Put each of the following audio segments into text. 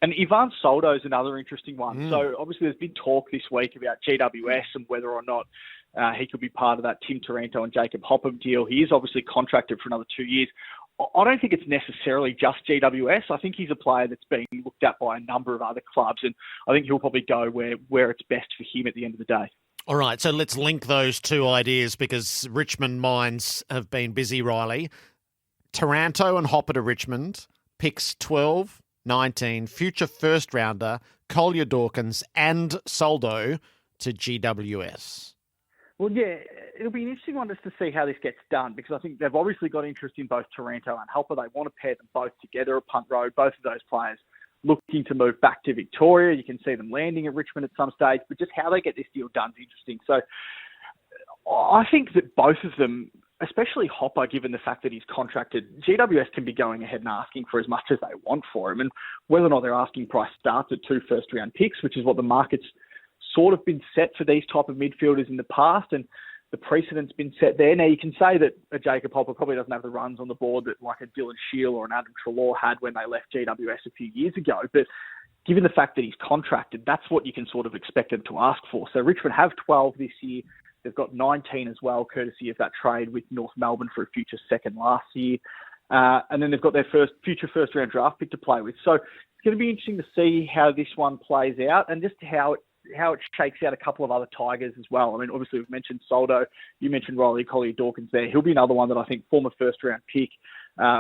And Ivan Soldo is another interesting one. So obviously there's been talk this week about GWS and whether or not he could be part of that Tim Taranto and Jacob Hopper deal. He is obviously contracted for another 2 years. I don't think it's necessarily just GWS. I think he's a player that's being looked at by a number of other clubs, and I think he'll probably go where it's best for him at the end of the day. All right, so let's link those two ideas because Richmond minds have been busy, Riley. Taranto and Hopper to Richmond, picks 12, 19, future first rounder, Collier Dawkins and Soldo to GWS. Well, yeah, it'll be an interesting one just to see how this gets done because I think they've obviously got interest in both Taranto and Hopper. They want to pair them both together at Punt Road. Both of those players looking to move back to Victoria. You can see them landing at Richmond at some stage, but just how they get this deal done is interesting. So I think that both of them, especially Hopper, given the fact that he's contracted, GWS can be going ahead and asking for as much as they want for him. And whether or not their asking price starts at 2 first-round picks, which is what the market's sort of been set for these type of midfielders in the past, and the precedent's been set there. Now, you can say that a Jacob Hopper probably doesn't have the runs on the board that like a Dylan Shield or an Adam Treloar had when they left GWS a few years ago, but given the fact that he's contracted, that's what you can sort of expect them to ask for. So Richmond have 12 this year. They've got 19 as well, courtesy of that trade with North Melbourne for a future second last year. And then they've got their future first-round draft pick to play with. So it's going to be interesting to see how this one plays out and just how it shakes out a couple of other Tigers as well. I mean, obviously we've mentioned Soldo. You mentioned Riley Collier Dawkins there. He'll be another one that I think former first-round pick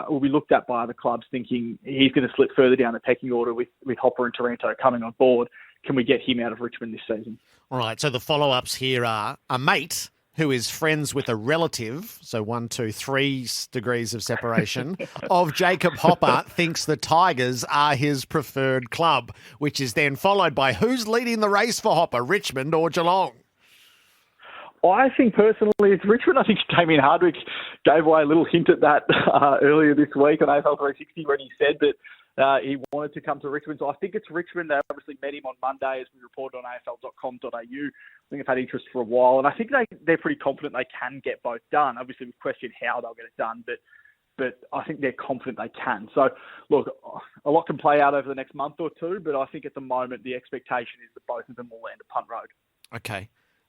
will be looked at by other clubs thinking he's going to slip further down the pecking order with Hopper and Taranto coming on board. Can we get him out of Richmond this season? All right, so the follow-ups here are a mate who is friends with a relative, so 1, 2, 3 degrees of separation, of Jacob Hopper thinks the Tigers are his preferred club, which is then followed by who's leading the race for Hopper, Richmond or Geelong? I think personally it's Richmond. I think Damien Hardwick gave away a little hint at that earlier this week on AFL 360 when he said that he wanted to come to Richmond. So I think it's Richmond. They obviously met him on Monday as we reported on afl.com.au. I think they've had interest for a while. And I think they're pretty confident they can get both done. Obviously, we've questioned how they'll get it done, but I think they're confident they can. So, look, a lot can play out over the next month or two, but I think at the moment the expectation is that both of them will land at Punt Road. Okay.